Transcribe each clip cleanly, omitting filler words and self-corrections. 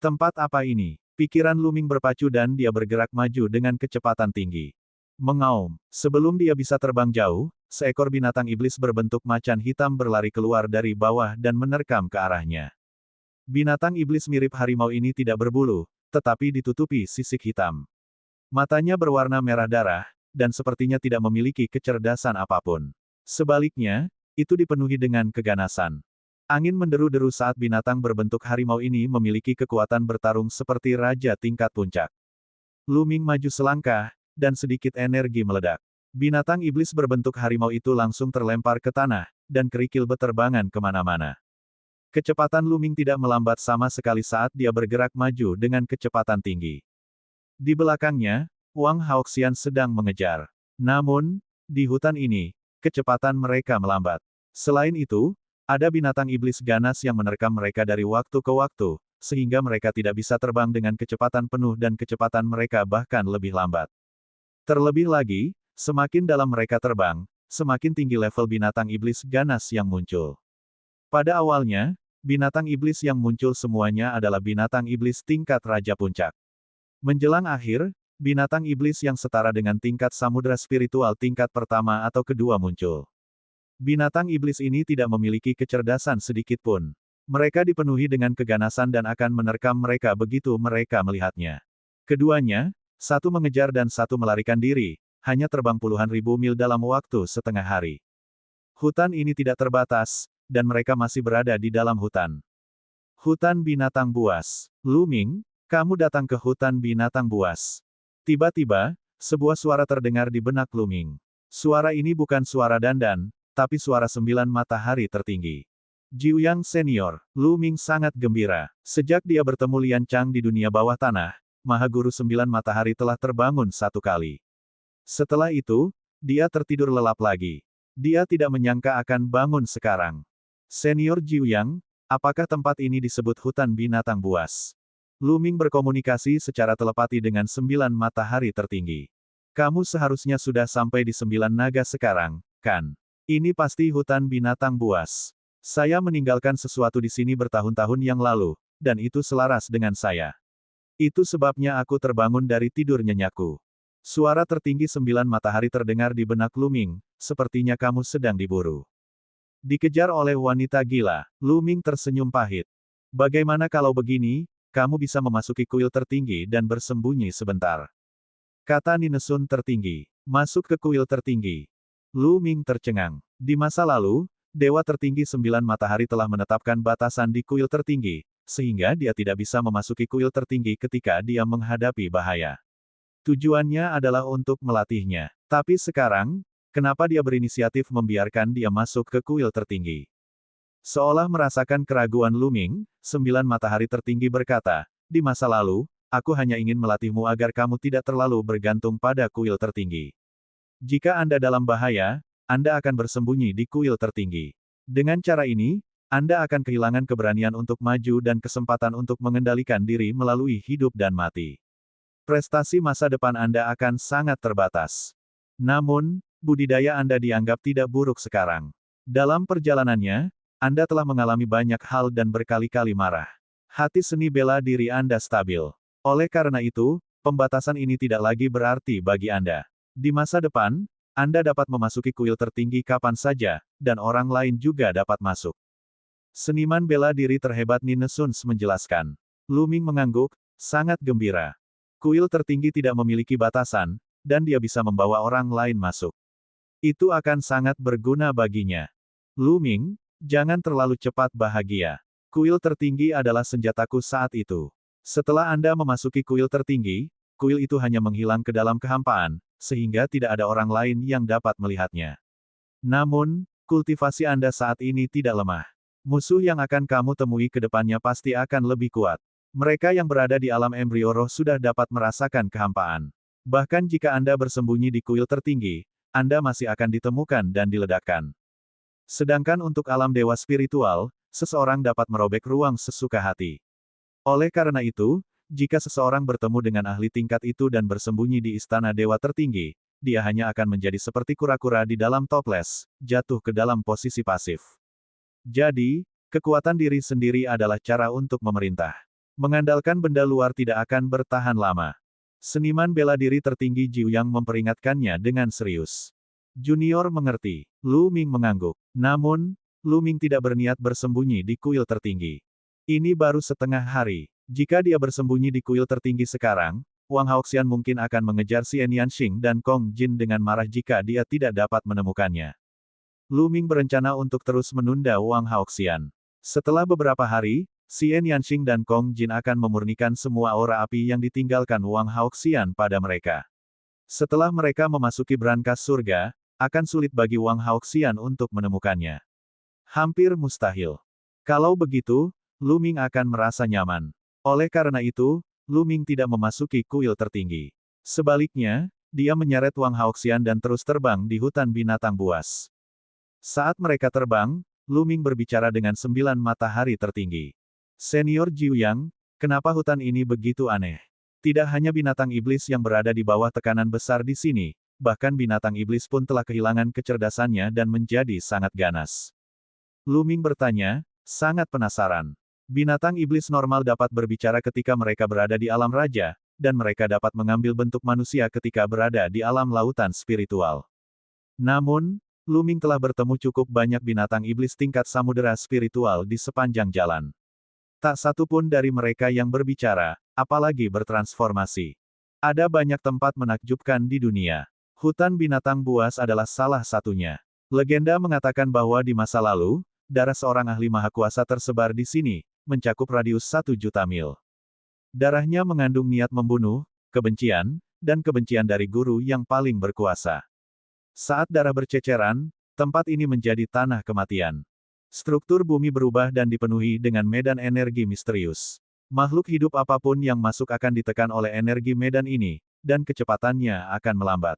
Tempat apa ini? Pikiran Luming berpacu dan dia bergerak maju dengan kecepatan tinggi. Mengaum. Sebelum dia bisa terbang jauh, seekor binatang iblis berbentuk macan hitam berlari keluar dari bawah dan menerkam ke arahnya. Binatang iblis mirip harimau ini tidak berbulu, tetapi ditutupi sisik hitam. Matanya berwarna merah darah, dan sepertinya tidak memiliki kecerdasan apapun. Sebaliknya, itu dipenuhi dengan keganasan. Angin menderu-deru saat binatang berbentuk harimau ini memiliki kekuatan bertarung seperti raja tingkat puncak. Luming maju selangkah, dan sedikit energi meledak. Binatang iblis berbentuk harimau itu langsung terlempar ke tanah, dan kerikil beterbangan kemana-mana. Kecepatan Luming tidak melambat sama sekali saat dia bergerak maju dengan kecepatan tinggi. Di belakangnya, Wang Haoxian sedang mengejar. Namun, di hutan ini, kecepatan mereka melambat. Selain itu, ada binatang iblis ganas yang menerkam mereka dari waktu ke waktu, sehingga mereka tidak bisa terbang dengan kecepatan penuh dan kecepatan mereka bahkan lebih lambat. Terlebih lagi, semakin dalam mereka terbang, semakin tinggi level binatang iblis ganas yang muncul. Pada awalnya, binatang iblis yang muncul semuanya adalah binatang iblis tingkat Raja Puncak. Menjelang akhir, binatang iblis yang setara dengan tingkat samudera spiritual tingkat pertama atau kedua muncul. Binatang iblis ini tidak memiliki kecerdasan sedikit pun. Mereka dipenuhi dengan keganasan dan akan menerkam mereka begitu mereka melihatnya. Keduanya, satu mengejar dan satu melarikan diri, hanya terbang puluhan ribu mil dalam waktu setengah hari. Hutan ini tidak terbatas, dan mereka masih berada di dalam hutan. Hutan binatang buas. Luming, kamu datang ke hutan binatang buas. Tiba-tiba, sebuah suara terdengar di benak Luming. Suara ini bukan suara dandan, tapi suara 9 matahari tertinggi. Jiuyang Senior, Luming sangat gembira. Sejak dia bertemu Lian Chang di dunia bawah tanah, Maha Guru 9 matahari telah terbangun satu kali. Setelah itu, dia tertidur lelap lagi. Dia tidak menyangka akan bangun sekarang. Senior Jiuyang, apakah tempat ini disebut hutan binatang buas? Luming berkomunikasi secara telepati dengan 9 matahari tertinggi. Kamu seharusnya sudah sampai di 9 naga sekarang, kan? Ini pasti hutan binatang buas. Saya meninggalkan sesuatu di sini bertahun-tahun yang lalu, dan itu selaras dengan saya. Itu sebabnya aku terbangun dari tidur nyenyakku. Suara tertinggi 9 matahari terdengar di benak Luming, sepertinya kamu sedang diburu. Dikejar oleh wanita gila, Luming tersenyum pahit. Bagaimana kalau begini, kamu bisa memasuki kuil tertinggi dan bersembunyi sebentar. Kata Ninesun tertinggi. Masuk ke kuil tertinggi. Luming tercengang. Di masa lalu, Dewa tertinggi 9 matahari telah menetapkan batasan di kuil tertinggi, sehingga dia tidak bisa memasuki kuil tertinggi ketika dia menghadapi bahaya. Tujuannya adalah untuk melatihnya. Tapi sekarang, kenapa dia berinisiatif membiarkan dia masuk ke kuil tertinggi? Seolah merasakan keraguan Luming, 9 matahari tertinggi berkata, di masa lalu, aku hanya ingin melatihmu agar kamu tidak terlalu bergantung pada kuil tertinggi. Jika Anda dalam bahaya, Anda akan bersembunyi di kuil tertinggi. Dengan cara ini, Anda akan kehilangan keberanian untuk maju dan kesempatan untuk mengendalikan diri melalui hidup dan mati. Prestasi masa depan Anda akan sangat terbatas. Namun, budidaya Anda dianggap tidak buruk sekarang. Dalam perjalanannya, Anda telah mengalami banyak hal dan berkali-kali marah. Hati seni bela diri Anda stabil. Oleh karena itu, pembatasan ini tidak lagi berarti bagi Anda. Di masa depan, Anda dapat memasuki kuil tertinggi kapan saja, dan orang lain juga dapat masuk. Seniman bela diri terhebat Ninesun menjelaskan. Luming mengangguk, sangat gembira. Kuil tertinggi tidak memiliki batasan, dan dia bisa membawa orang lain masuk. Itu akan sangat berguna baginya. Luming, jangan terlalu cepat bahagia. Kuil tertinggi adalah senjataku saat itu. Setelah Anda memasuki kuil tertinggi, kuil itu hanya menghilang ke dalam kehampaan, sehingga tidak ada orang lain yang dapat melihatnya. Namun, kultivasi Anda saat ini tidak lemah. Musuh yang akan kamu temui ke depannya pasti akan lebih kuat. Mereka yang berada di alam embrio roh sudah dapat merasakan kehampaan. Bahkan jika Anda bersembunyi di kuil tertinggi, Anda masih akan ditemukan dan diledakkan. Sedangkan untuk alam dewa spiritual, seseorang dapat merobek ruang sesuka hati. Oleh karena itu, jika seseorang bertemu dengan ahli tingkat itu dan bersembunyi di istana dewa tertinggi, dia hanya akan menjadi seperti kura-kura di dalam toples, jatuh ke dalam posisi pasif. Jadi, kekuatan diri sendiri adalah cara untuk memerintah. Mengandalkan benda luar tidak akan bertahan lama. Seniman bela diri tertinggi Jiu Yang memperingatkannya dengan serius. Junior mengerti. Lu Ming mengangguk. Namun, Lu Ming tidak berniat bersembunyi di kuil tertinggi. Ini baru setengah hari. Jika dia bersembunyi di kuil tertinggi sekarang, Wang Haoxian mungkin akan mengejar Xian Yanxing dan Kong Jin dengan marah jika dia tidak dapat menemukannya. Lu Ming berencana untuk terus menunda Wang Haoxian. Setelah beberapa hari, Xian Yanxing dan Kong Jin akan memurnikan semua aura api yang ditinggalkan Wang Haoxian pada mereka. Setelah mereka memasuki brankas surga, akan sulit bagi Wang Haoxian untuk menemukannya. Hampir mustahil. Kalau begitu, Lu Ming akan merasa nyaman. Oleh karena itu, Lu Ming tidak memasuki kuil tertinggi. Sebaliknya, dia menyeret Wang Haoxian dan terus terbang di hutan binatang buas. Saat mereka terbang, Lu Ming berbicara dengan 9 matahari tertinggi. Senior Jiu Yang, kenapa hutan ini begitu aneh? Tidak hanya binatang iblis yang berada di bawah tekanan besar di sini, bahkan binatang iblis pun telah kehilangan kecerdasannya dan menjadi sangat ganas. Lu Ming bertanya, sangat penasaran. Binatang iblis normal dapat berbicara ketika mereka berada di alam raja, dan mereka dapat mengambil bentuk manusia ketika berada di alam lautan spiritual. Namun, Lu Ming telah bertemu cukup banyak binatang iblis tingkat samudera spiritual di sepanjang jalan. Tak satu pun dari mereka yang berbicara, apalagi bertransformasi. Ada banyak tempat menakjubkan di dunia. Hutan binatang buas adalah salah satunya. Legenda mengatakan bahwa di masa lalu, darah seorang ahli maha kuasa tersebar di sini, mencakup radius 1 juta mil. Darahnya mengandung niat membunuh, kebencian, dan kebencian dari guru yang paling berkuasa. Saat darah berceceran, tempat ini menjadi tanah kematian. Struktur bumi berubah dan dipenuhi dengan medan energi misterius. Makhluk hidup apapun yang masuk akan ditekan oleh energi medan ini, dan kecepatannya akan melambat.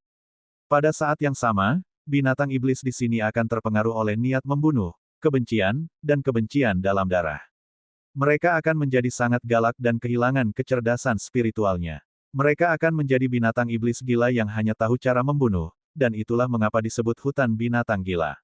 Pada saat yang sama, binatang iblis di sini akan terpengaruh oleh niat membunuh, kebencian, dan kebencian dalam darah. Mereka akan menjadi sangat galak dan kehilangan kecerdasan spiritualnya. Mereka akan menjadi binatang iblis gila yang hanya tahu cara membunuh, dan itulah mengapa disebut hutan binatang gila.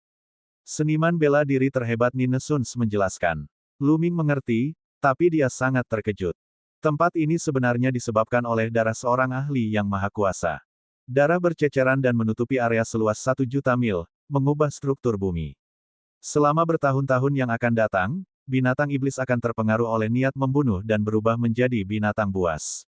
Seniman bela diri terhebat Nine Suns menjelaskan. Lu Ming mengerti, tapi dia sangat terkejut. Tempat ini sebenarnya disebabkan oleh darah seorang ahli yang maha kuasa. Darah berceceran dan menutupi area seluas 1 juta mil, mengubah struktur bumi. Selama bertahun-tahun yang akan datang, binatang iblis akan terpengaruh oleh niat membunuh dan berubah menjadi binatang buas.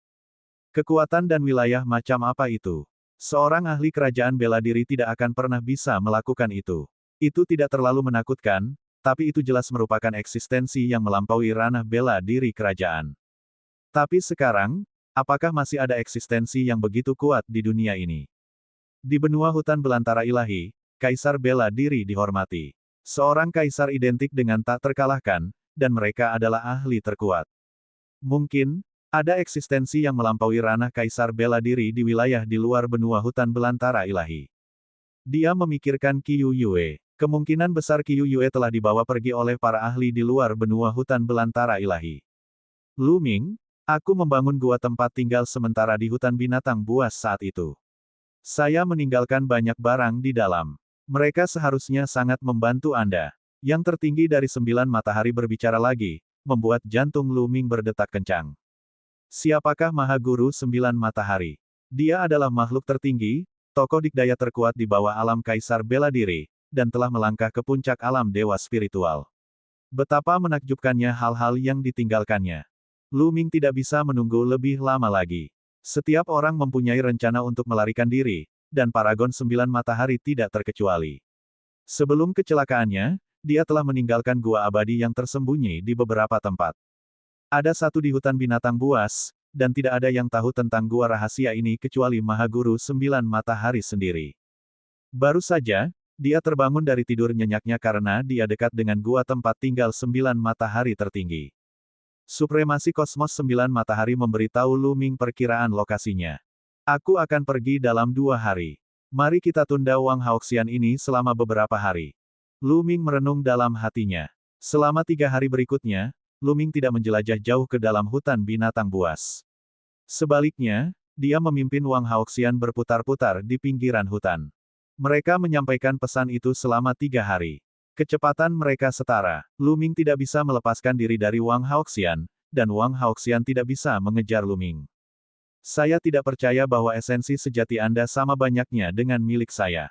Kekuatan dan wilayah macam apa itu? Seorang ahli kerajaan bela diri tidak akan pernah bisa melakukan itu. Itu tidak terlalu menakutkan, tapi itu jelas merupakan eksistensi yang melampaui ranah bela diri kerajaan. Tapi sekarang, apakah masih ada eksistensi yang begitu kuat di dunia ini? Di benua hutan belantara ilahi, kaisar bela diri dihormati. Seorang kaisar identik dengan tak terkalahkan, dan mereka adalah ahli terkuat. Mungkin, ada eksistensi yang melampaui ranah kaisar bela diri di wilayah di luar benua hutan belantara ilahi. Dia memikirkan Qiu Yue. Kemungkinan besar Qiu Yue telah dibawa pergi oleh para ahli di luar benua hutan belantara ilahi. Lu Ming, aku membangun gua tempat tinggal sementara di hutan binatang buas saat itu. Saya meninggalkan banyak barang di dalam. Mereka seharusnya sangat membantu Anda. Yang tertinggi dari 9 matahari berbicara lagi, membuat jantung Lu Ming berdetak kencang. Siapakah Maha Guru 9 matahari? Dia adalah makhluk tertinggi, tokoh dikdaya terkuat di bawah alam kaisar bela diri, dan telah melangkah ke puncak alam dewa spiritual. Betapa menakjubkannya hal-hal yang ditinggalkannya. Lu Ming tidak bisa menunggu lebih lama lagi. Setiap orang mempunyai rencana untuk melarikan diri, dan Paragon 9 Matahari tidak terkecuali. Sebelum kecelakaannya, dia telah meninggalkan gua abadi yang tersembunyi di beberapa tempat. Ada satu di hutan binatang buas, dan tidak ada yang tahu tentang gua rahasia ini kecuali Maha Guru 9 Matahari sendiri. Baru saja, dia terbangun dari tidur nyenyaknya karena dia dekat dengan gua tempat tinggal 9 matahari tertinggi. Supremasi Kosmos 9 Matahari memberitahu Lu Ming perkiraan lokasinya. Aku akan pergi dalam 2 hari. Mari kita tunda Wang Haoxian ini selama beberapa hari. Lu Ming merenung dalam hatinya. Selama 3 hari berikutnya, Lu Ming tidak menjelajah jauh ke dalam hutan binatang buas. Sebaliknya, dia memimpin Wang Haoxian berputar-putar di pinggiran hutan. Mereka menyampaikan pesan itu selama 3 hari. Kecepatan mereka setara. Lu Ming tidak bisa melepaskan diri dari Wang Haoxian, dan Wang Haoxian tidak bisa mengejar Luming. Saya tidak percaya bahwa esensi sejati Anda sama banyaknya dengan milik saya.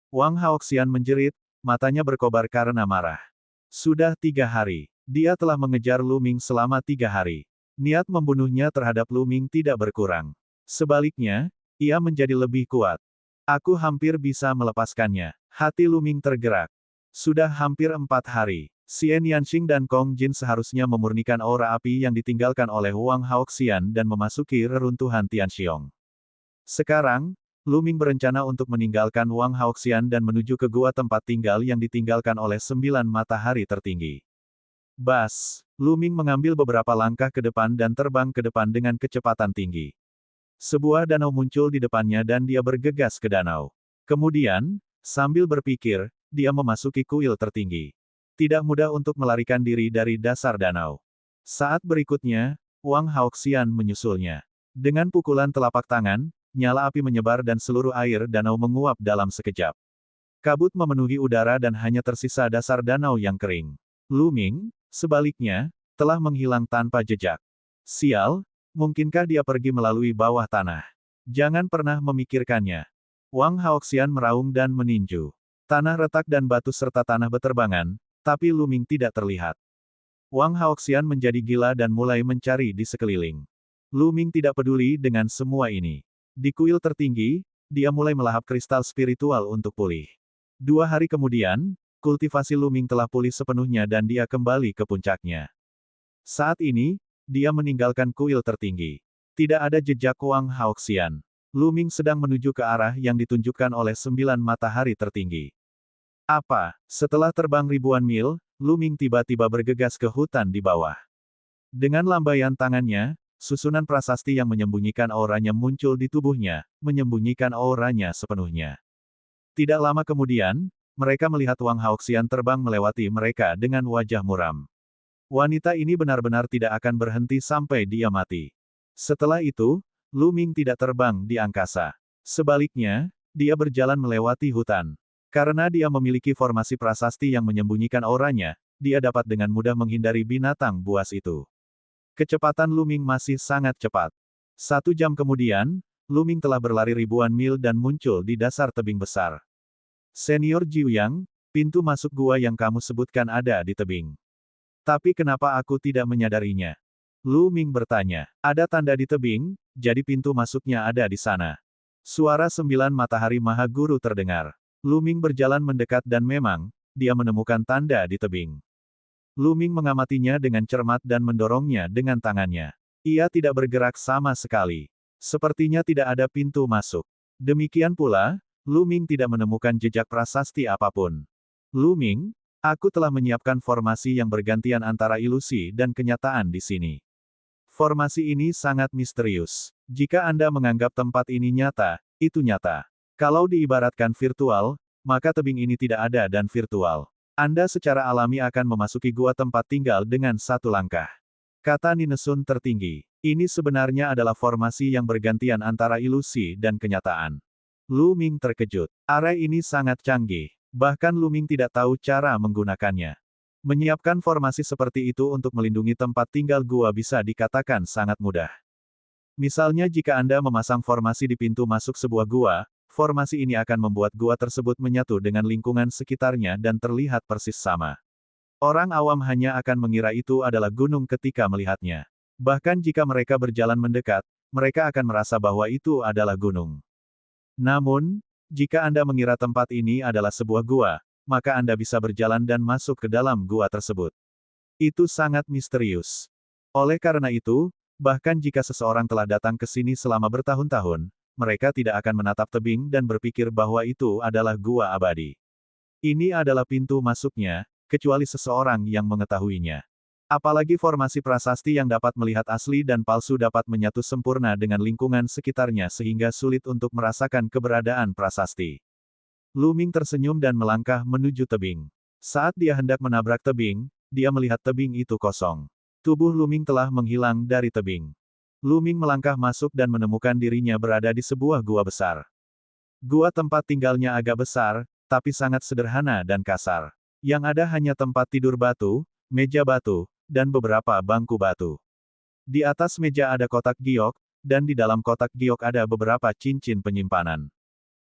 Wang Haoxian menjerit, matanya berkobar karena marah. Sudah 3 hari. Dia telah mengejar Luming selama 3 hari. Niat membunuhnya terhadap Luming tidak berkurang. Sebaliknya, ia menjadi lebih kuat. Aku hampir bisa melepaskannya. Hati Luming tergerak. Sudah hampir 4 hari. Xian Yanxing dan Kong Jin seharusnya memurnikan aura api yang ditinggalkan oleh Wang Haoxian dan memasuki reruntuhan Tianxiong. Sekarang, Luming berencana untuk meninggalkan Wang Haoxian dan menuju ke gua tempat tinggal yang ditinggalkan oleh 9 matahari tertinggi. Bas, Luming mengambil beberapa langkah ke depan dan terbang ke depan dengan kecepatan tinggi. Sebuah danau muncul di depannya dan dia bergegas ke danau. Kemudian, sambil berpikir, dia memasuki kuil tertinggi. Tidak mudah untuk melarikan diri dari dasar danau. Saat berikutnya, Wang Haoxian menyusulnya. Dengan pukulan telapak tangan, nyala api menyebar dan seluruh air danau menguap dalam sekejap. Kabut memenuhi udara dan hanya tersisa dasar danau yang kering. Luming, sebaliknya, telah menghilang tanpa jejak. Sial, mungkinkah dia pergi melalui bawah tanah? Jangan pernah memikirkannya. Wang Haoxian meraung dan meninju. Tanah retak dan batu serta tanah beterbangan, tapi Luming tidak terlihat. Wang Haoxian menjadi gila dan mulai mencari di sekeliling. Luming tidak peduli dengan semua ini. Di kuil tertinggi, dia mulai melahap kristal spiritual untuk pulih. 2 hari kemudian, kultivasi Luming telah pulih sepenuhnya dan dia kembali ke puncaknya. Saat ini, dia meninggalkan kuil tertinggi. Tidak ada jejak Wang Haoxian. Luming sedang menuju ke arah yang ditunjukkan oleh 9 matahari tertinggi. Apa? Setelah terbang ribuan mil, Luming tiba-tiba bergegas ke hutan di bawah. Dengan lambaian tangannya, susunan prasasti yang menyembunyikan auranya muncul di tubuhnya, menyembunyikan auranya sepenuhnya. Tidak lama kemudian, mereka melihat Wang Haoxian terbang melewati mereka dengan wajah muram. Wanita ini benar-benar tidak akan berhenti sampai dia mati. Setelah itu, Luming tidak terbang di angkasa. Sebaliknya, dia berjalan melewati hutan. Karena dia memiliki formasi prasasti yang menyembunyikan auranya, dia dapat dengan mudah menghindari binatang buas itu. Kecepatan Luming masih sangat cepat. 1 jam kemudian, Luming telah berlari ribuan mil dan muncul di dasar tebing besar. Senior Jiuyang, pintu masuk gua yang kamu sebutkan ada di tebing. Tapi kenapa aku tidak menyadarinya? Luming bertanya. Ada tanda di tebing, jadi pintu masuknya ada di sana. Suara 9 matahari Maha Guru terdengar. Luming berjalan mendekat dan memang, dia menemukan tanda di tebing. Luming mengamatinya dengan cermat dan mendorongnya dengan tangannya. Ia tidak bergerak sama sekali. Sepertinya tidak ada pintu masuk. Demikian pula, Luming tidak menemukan jejak prasasti apapun. Luming, aku telah menyiapkan formasi yang bergantian antara ilusi dan kenyataan di sini. Formasi ini sangat misterius. Jika Anda menganggap tempat ini nyata, itu nyata. Kalau diibaratkan virtual, maka tebing ini tidak ada dan virtual. Anda secara alami akan memasuki gua tempat tinggal dengan 1 langkah. Kata Ninesun tertinggi. Ini sebenarnya adalah formasi yang bergantian antara ilusi dan kenyataan. Luming terkejut. Arai ini sangat canggih. Bahkan Luming tidak tahu cara menggunakannya. Menyiapkan formasi seperti itu untuk melindungi tempat tinggal gua bisa dikatakan sangat mudah. Misalnya jika Anda memasang formasi di pintu masuk sebuah gua, formasi ini akan membuat gua tersebut menyatu dengan lingkungan sekitarnya dan terlihat persis sama. Orang awam hanya akan mengira itu adalah gunung ketika melihatnya. Bahkan jika mereka berjalan mendekat, mereka akan merasa bahwa itu adalah gunung. Namun, jika Anda mengira tempat ini adalah sebuah gua, maka Anda bisa berjalan dan masuk ke dalam gua tersebut. Itu sangat misterius. Oleh karena itu, bahkan jika seseorang telah datang ke sini selama bertahun-tahun, mereka tidak akan menatap tebing dan berpikir bahwa itu adalah gua abadi. Ini adalah pintu masuknya, kecuali seseorang yang mengetahuinya. Apalagi formasi prasasti yang dapat melihat asli dan palsu dapat menyatu sempurna dengan lingkungan sekitarnya sehingga sulit untuk merasakan keberadaan prasasti. Luming tersenyum dan melangkah menuju tebing. Saat dia hendak menabrak tebing, dia melihat tebing itu kosong. Tubuh Luming telah menghilang dari tebing. Luming melangkah masuk dan menemukan dirinya berada di sebuah gua besar. Gua tempat tinggalnya agak besar, tapi sangat sederhana dan kasar. Yang ada hanya tempat tidur batu, meja batu, dan beberapa bangku batu. Di atas meja ada kotak giok, dan di dalam kotak giok ada beberapa cincin penyimpanan.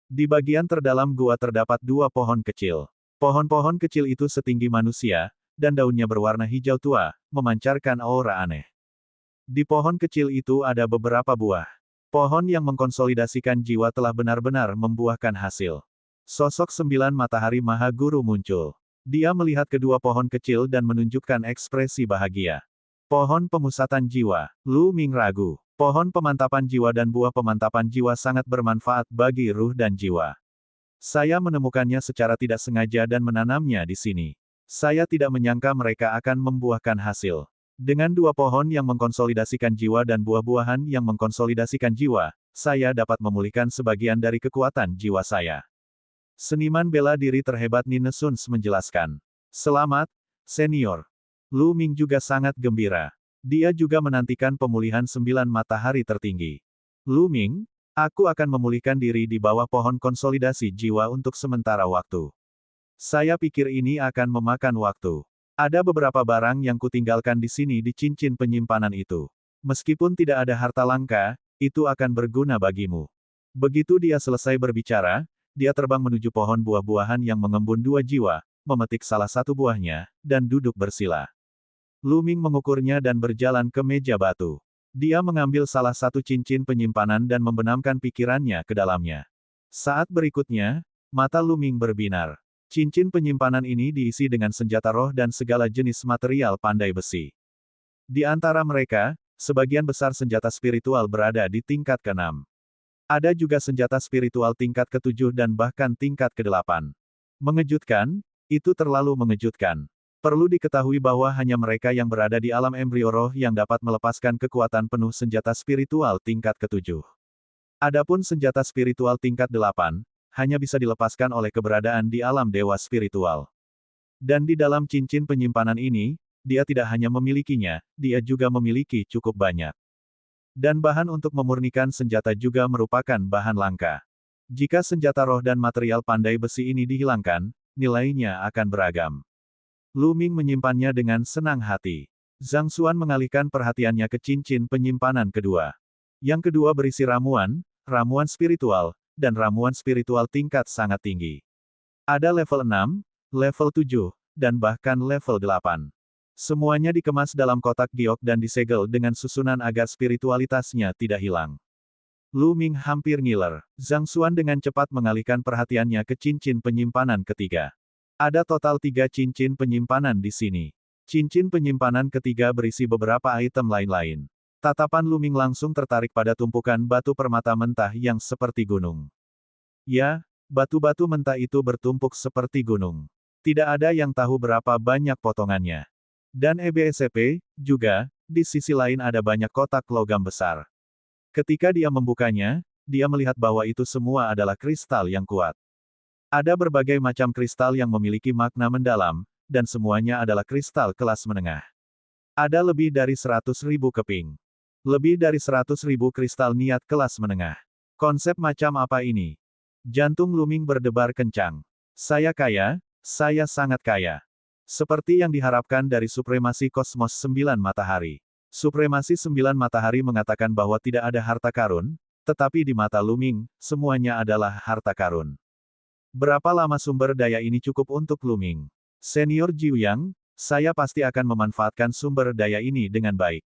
Di bagian terdalam gua terdapat dua pohon kecil. Pohon-pohon kecil itu setinggi manusia, dan daunnya berwarna hijau tua, memancarkan aura aneh. Di pohon kecil itu ada beberapa buah. Pohon yang mengkonsolidasikan jiwa telah benar-benar membuahkan hasil. Sosok 9 matahari Maha Guru muncul. Dia melihat kedua pohon kecil dan menunjukkan ekspresi bahagia. Pohon pemusatan jiwa. Lu Ming ragu. Pohon pemantapan jiwa dan buah pemantapan jiwa sangat bermanfaat bagi ruh dan jiwa. Saya menemukannya secara tidak sengaja dan menanamnya di sini. Saya tidak menyangka mereka akan membuahkan hasil. Dengan dua pohon yang mengkonsolidasikan jiwa dan buah-buahan yang mengkonsolidasikan jiwa, saya dapat memulihkan sebagian dari kekuatan jiwa saya. Seniman bela diri terhebat Nine Suns menjelaskan. Selamat, senior. Lu Ming juga sangat gembira. Dia juga menantikan pemulihan 9 matahari tertinggi. Lu Ming, aku akan memulihkan diri di bawah pohon konsolidasi jiwa untuk sementara waktu. Saya pikir ini akan memakan waktu. Ada beberapa barang yang kutinggalkan di sini di cincin penyimpanan itu. Meskipun tidak ada harta langka, itu akan berguna bagimu. Begitu dia selesai berbicara, dia terbang menuju pohon buah-buahan yang mengembun 2 jiwa, memetik salah satu buahnya, dan duduk bersila. Lu Ming mengukurnya dan berjalan ke meja batu. Dia mengambil salah satu cincin penyimpanan dan membenamkan pikirannya ke dalamnya. Saat berikutnya, mata Lu Ming berbinar. Cincin penyimpanan ini diisi dengan senjata roh dan segala jenis material pandai besi. Di antara mereka, sebagian besar senjata spiritual berada di tingkat ke-6. Ada juga senjata spiritual tingkat ke-7 dan bahkan tingkat ke-8. Mengejutkan, itu terlalu mengejutkan. Perlu diketahui bahwa hanya mereka yang berada di alam embrio roh yang dapat melepaskan kekuatan penuh senjata spiritual tingkat ke-7. Adapun senjata spiritual tingkat 8, hanya bisa dilepaskan oleh keberadaan di alam dewa spiritual. Dan di dalam cincin penyimpanan ini, dia tidak hanya memilikinya, dia juga memiliki cukup banyak. Dan bahan untuk memurnikan senjata juga merupakan bahan langka. Jika senjata roh dan material pandai besi ini dihilangkan, nilainya akan beragam. Lu Ming menyimpannya dengan senang hati. Zhang Xuan mengalihkan perhatiannya ke cincin penyimpanan kedua. Yang kedua berisi ramuan, ramuan spiritual, dan ramuan spiritual tingkat sangat tinggi. Ada level 6, level 7, dan bahkan level 8. Semuanya dikemas dalam kotak giok dan disegel dengan susunan agar spiritualitasnya tidak hilang. Lu Ming hampir ngiler. Zhang Xuan dengan cepat mengalihkan perhatiannya ke cincin penyimpanan ketiga. Ada total 3 cincin penyimpanan di sini. Cincin penyimpanan ketiga berisi beberapa item lain-lain. Tatapan Lu Ming langsung tertarik pada tumpukan batu permata mentah yang seperti gunung. Ya, batu-batu mentah itu bertumpuk seperti gunung. Tidak ada yang tahu berapa banyak potongannya. Dan EBSCP, juga, di sisi lain ada banyak kotak logam besar. Ketika dia membukanya, dia melihat bahwa itu semua adalah kristal yang kuat. Ada berbagai macam kristal yang memiliki makna mendalam, dan semuanya adalah kristal kelas menengah. Ada lebih dari 100.000 keping. Lebih dari 100.000 kristal niat kelas menengah. Konsep macam apa ini? Jantung Lu Ming berdebar kencang. Saya kaya, saya sangat kaya. Seperti yang diharapkan dari supremasi kosmos 9 matahari. Supremasi 9 matahari mengatakan bahwa tidak ada harta karun, tetapi di mata Lu Ming, semuanya adalah harta karun. Berapa lama sumber daya ini cukup untuk Lu Ming? Senior Jiu Yang, saya pasti akan memanfaatkan sumber daya ini dengan baik.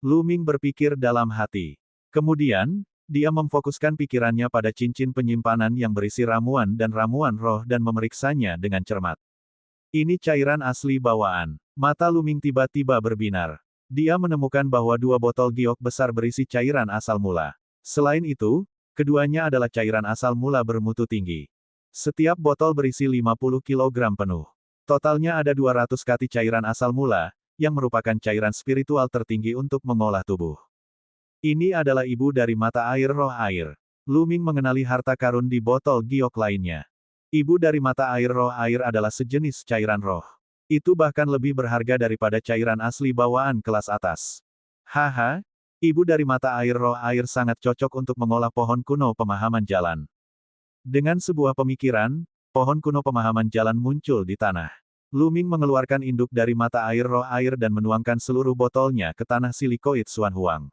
Lu Ming berpikir dalam hati. Kemudian, dia memfokuskan pikirannya pada cincin penyimpanan yang berisi ramuan dan ramuan roh dan memeriksanya dengan cermat. Ini cairan asli bawaan. Mata Lu Ming tiba-tiba berbinar. Dia menemukan bahwa 2 botol giok besar berisi cairan asal mula. Selain itu, keduanya adalah cairan asal mula bermutu tinggi. Setiap botol berisi 50 kg penuh. Totalnya ada 200 kati cairan asal mula, yang merupakan cairan spiritual tertinggi untuk mengolah tubuh. Ini adalah ibu dari mata air roh air. Lu Ming mengenali harta karun di botol giok lainnya. Ibu dari mata air roh air adalah sejenis cairan roh. Itu bahkan lebih berharga daripada cairan asli bawaan kelas atas. Haha, ibu dari mata air roh air sangat cocok untuk mengolah pohon kuno pemahaman jalan. Dengan sebuah pemikiran, pohon kuno pemahaman jalan muncul di tanah. Lu Ming mengeluarkan induk dari mata air roh air dan menuangkan seluruh botolnya ke tanah silikoid Xuan Huang.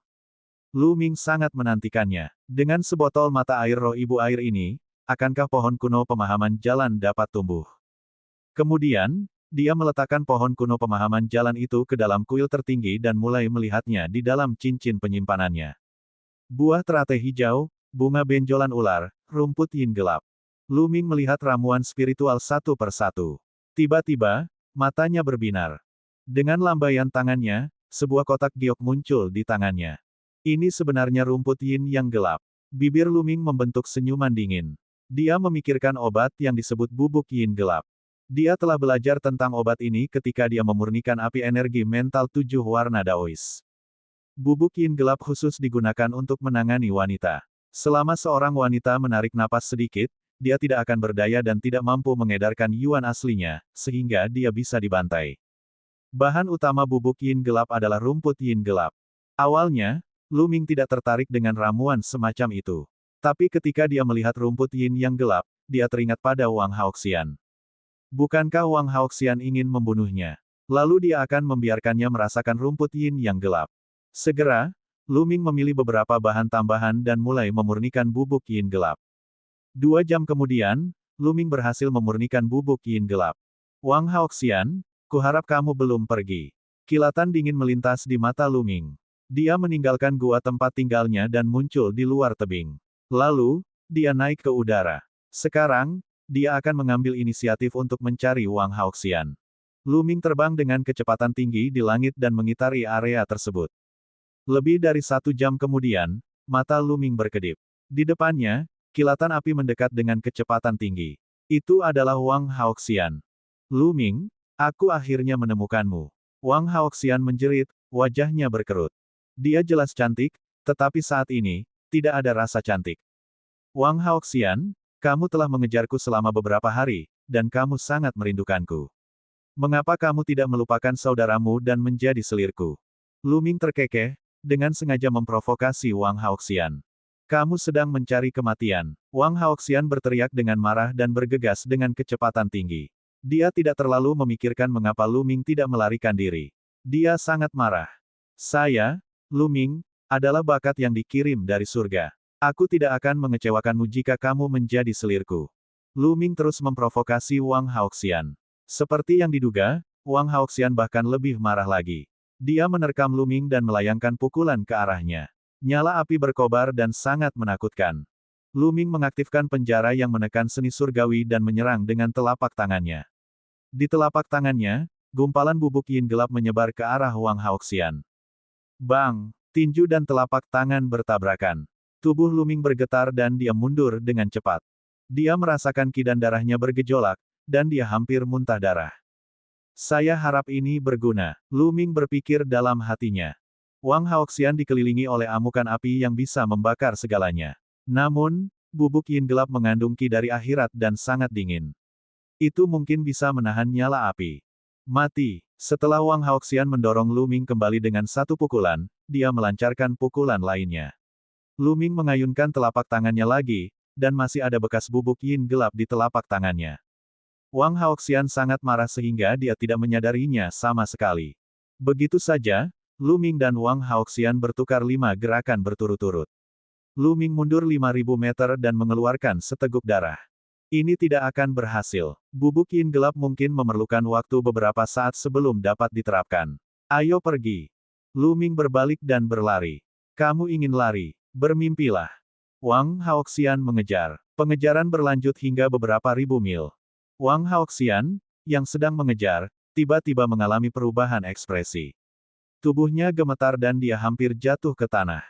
Lu Ming sangat menantikannya. Dengan sebotol mata air roh ibu air ini, akankah pohon kuno pemahaman jalan dapat tumbuh? Kemudian, dia meletakkan pohon kuno pemahaman jalan itu ke dalam kuil tertinggi dan mulai melihatnya di dalam cincin penyimpanannya. Buah teratai hijau, bunga benjolan ular, rumput yin gelap. Lu Ming melihat ramuan spiritual satu persatu. Tiba-tiba, matanya berbinar. Dengan lambaian tangannya, sebuah kotak giok muncul di tangannya. Ini sebenarnya rumput yin yang gelap. Bibir Lu Ming membentuk senyuman dingin. Dia memikirkan obat yang disebut bubuk yin gelap. Dia telah belajar tentang obat ini ketika dia memurnikan api energi mental 7 warna Daois. Bubuk yin gelap khusus digunakan untuk menangani wanita. Selama seorang wanita menarik napas sedikit, dia tidak akan berdaya dan tidak mampu mengedarkan yuan aslinya, sehingga dia bisa dibantai. Bahan utama bubuk yin gelap adalah rumput yin gelap. Awalnya, Lu Ming tidak tertarik dengan ramuan semacam itu. Tapi ketika dia melihat rumput yin yang gelap, dia teringat pada Wang Haoxian. Bukankah Wang Haoxian ingin membunuhnya? Lalu dia akan membiarkannya merasakan rumput yin yang gelap. Segera, Lu Ming memilih beberapa bahan tambahan dan mulai memurnikan bubuk yin gelap. 2 jam kemudian, Lu Ming berhasil memurnikan bubuk yin gelap. Wang Haoxian, kuharap kamu belum pergi. Kilatan dingin melintas di mata Lu Ming. Dia meninggalkan gua tempat tinggalnya dan muncul di luar tebing. Lalu, dia naik ke udara. Sekarang, dia akan mengambil inisiatif untuk mencari Wang Haoxian. Lu Ming terbang dengan kecepatan tinggi di langit dan mengitari area tersebut. Lebih dari 1 jam kemudian, mata Lu Ming berkedip. Di depannya, kilatan api mendekat dengan kecepatan tinggi. Itu adalah Wang Haoxian. Lu Ming, aku akhirnya menemukanmu. Wang Haoxian menjerit, wajahnya berkerut. Dia jelas cantik, tetapi saat ini, tidak ada rasa cantik. Wang Haoxian, kamu telah mengejarku selama beberapa hari, dan kamu sangat merindukanku. Mengapa kamu tidak melupakan saudaramu dan menjadi selirku? Lu Ming terkekeh, dengan sengaja memprovokasi Wang Haoxian. Kamu sedang mencari kematian. Wang Haoxian berteriak dengan marah dan bergegas dengan kecepatan tinggi. Dia tidak terlalu memikirkan mengapa Lu Ming tidak melarikan diri. Dia sangat marah. Saya, Lu Ming, adalah bakat yang dikirim dari surga. Aku tidak akan mengecewakanmu jika kamu menjadi selirku. Lu Ming terus memprovokasi Wang Haoxian. Seperti yang diduga, Wang Haoxian bahkan lebih marah lagi. Dia menerkam Lu Ming dan melayangkan pukulan ke arahnya. Nyala api berkobar dan sangat menakutkan. Lu Ming mengaktifkan penjara yang menekan seni surgawi dan menyerang dengan telapak tangannya. Di telapak tangannya, gumpalan bubuk yin gelap menyebar ke arah Wang Haoxian. Bang! Tinju dan telapak tangan bertabrakan. Tubuh Lu Ming bergetar dan dia mundur dengan cepat. Dia merasakan ki dan darahnya bergejolak, dan dia hampir muntah darah. Saya harap ini berguna, Lu Ming berpikir dalam hatinya. Wang Haoxian dikelilingi oleh amukan api yang bisa membakar segalanya. Namun, bubuk yin gelap mengandung ki dari akhirat dan sangat dingin. Itu mungkin bisa menahan nyala api. Mati. Setelah Wang Haoxian mendorong Lu Ming kembali dengan satu pukulan, dia melancarkan pukulan lainnya. Lu Ming mengayunkan telapak tangannya lagi, dan masih ada bekas bubuk yin gelap di telapak tangannya. Wang Haoxian sangat marah sehingga dia tidak menyadarinya sama sekali. Begitu saja, Lu Ming dan Wang Haoxian bertukar 5 gerakan berturut-turut. Lu Ming mundur 5.000 meter dan mengeluarkan seteguk darah. Ini tidak akan berhasil. Bubuk yin gelap mungkin memerlukan waktu beberapa saat sebelum dapat diterapkan. Ayo pergi. Lu Ming berbalik dan berlari. Kamu ingin lari? Bermimpilah. Wang Haoxian mengejar. Pengejaran berlanjut hingga beberapa ribu mil. Wang Haoxian, yang sedang mengejar, tiba-tiba mengalami perubahan ekspresi. Tubuhnya gemetar dan dia hampir jatuh ke tanah.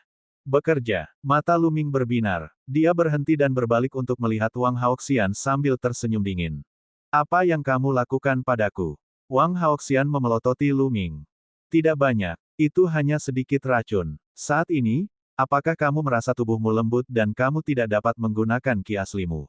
Bekerja. Mata Lu Ming berbinar. Dia berhenti dan berbalik untuk melihat Wang Haoxian sambil tersenyum dingin. Apa yang kamu lakukan padaku? Wang Haoxian memelototi Lu Ming. Tidak banyak. Itu hanya sedikit racun. Saat ini, apakah kamu merasa tubuhmu lembut dan kamu tidak dapat menggunakan ki aslimu?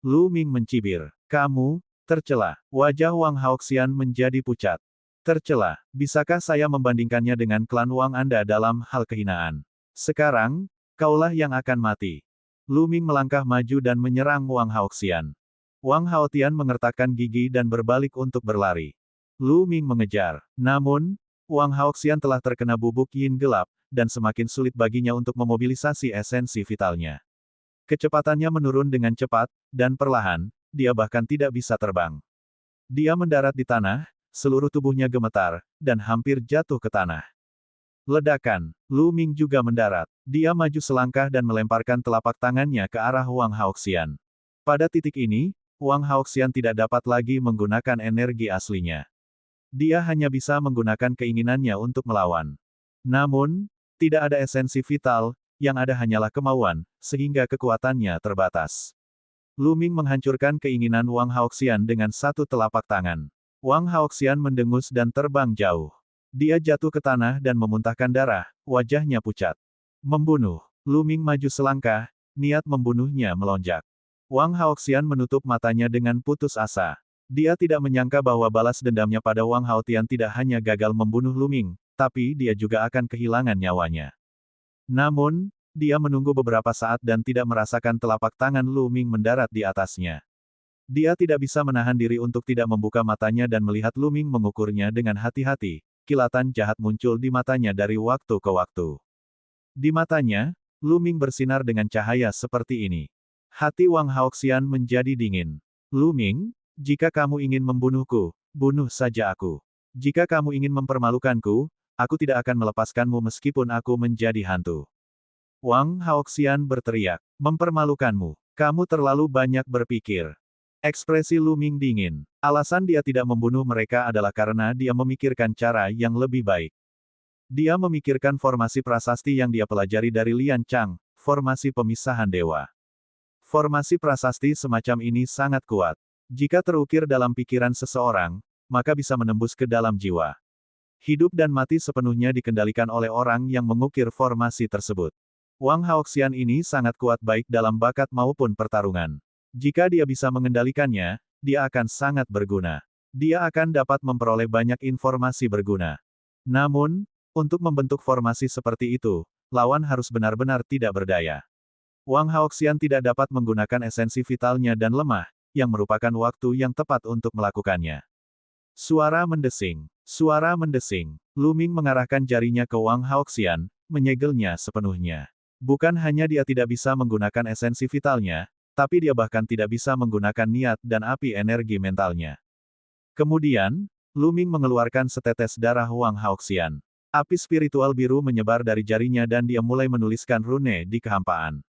Lu Ming mencibir. Kamu, tercela. Wajah Wang Haoxian menjadi pucat. Tercela. Bisakah saya membandingkannya dengan klan Wang Anda dalam hal kehinaan? Sekarang, kaulah yang akan mati. Lu Ming melangkah maju dan menyerang Wang Haoxian. Wang Haotian mengertakkan gigi dan berbalik untuk berlari. Lu Ming mengejar. Namun, Wang Haoxian telah terkena bubuk yin gelap, dan semakin sulit baginya untuk memobilisasi esensi vitalnya. Kecepatannya menurun dengan cepat, dan perlahan, dia bahkan tidak bisa terbang. Dia mendarat di tanah, seluruh tubuhnya gemetar, dan hampir jatuh ke tanah. Ledakan. Lu Ming juga mendarat. Dia maju selangkah dan melemparkan telapak tangannya ke arah Wang Haoxian. Pada titik ini, Wang Haoxian tidak dapat lagi menggunakan energi aslinya. Dia hanya bisa menggunakan keinginannya untuk melawan. Namun, tidak ada esensi vital, yang ada hanyalah kemauan, sehingga kekuatannya terbatas. Lu Ming menghancurkan keinginan Wang Haoxian dengan satu telapak tangan. Wang Haoxian mendengus dan terbang jauh. Dia jatuh ke tanah dan memuntahkan darah, wajahnya pucat. Membunuh. Lu Ming maju selangkah, niat membunuhnya melonjak. Wang Haoxian menutup matanya dengan putus asa. Dia tidak menyangka bahwa balas dendamnya pada Wang Haotian tidak hanya gagal membunuh Lu Ming, tapi dia juga akan kehilangan nyawanya. Namun, dia menunggu beberapa saat dan tidak merasakan telapak tangan Lu Ming mendarat di atasnya. Dia tidak bisa menahan diri untuk tidak membuka matanya dan melihat Lu Ming mengukurnya dengan hati-hati. Kilatan jahat muncul di matanya dari waktu ke waktu. Di matanya, Lu Ming bersinar dengan cahaya seperti ini. Hati Wang Haoxian menjadi dingin. Lu Ming, jika kamu ingin membunuhku, bunuh saja aku. Jika kamu ingin mempermalukanku, aku tidak akan melepaskanmu meskipun aku menjadi hantu. Wang Haoxian berteriak, mempermalukanmu. Kamu terlalu banyak berpikir. Ekspresi Lu Ming dingin. Alasan dia tidak membunuh mereka adalah karena dia memikirkan cara yang lebih baik. Dia memikirkan formasi prasasti yang dia pelajari dari Lian Chang, formasi pemisahan dewa. Formasi prasasti semacam ini sangat kuat. Jika terukir dalam pikiran seseorang, maka bisa menembus ke dalam jiwa. Hidup dan mati sepenuhnya dikendalikan oleh orang yang mengukir formasi tersebut. Wang Haoxian ini sangat kuat baik dalam bakat maupun pertarungan. Jika dia bisa mengendalikannya, dia akan sangat berguna. Dia akan dapat memperoleh banyak informasi berguna. Namun, untuk membentuk formasi seperti itu, lawan harus benar-benar tidak berdaya. Wang Haoxian tidak dapat menggunakan esensi vitalnya dan lemah, yang merupakan waktu yang tepat untuk melakukannya. Suara mendesing. Suara mendesing. Lu Ming mengarahkan jarinya ke Wang Haoxian, menyegelnya sepenuhnya. Bukan hanya dia tidak bisa menggunakan esensi vitalnya, tapi dia bahkan tidak bisa menggunakan niat dan api energi mentalnya. Kemudian, Lu Ming mengeluarkan setetes darah Wang Haoxian. Api spiritual biru menyebar dari jarinya dan dia mulai menuliskan rune di kehampaan.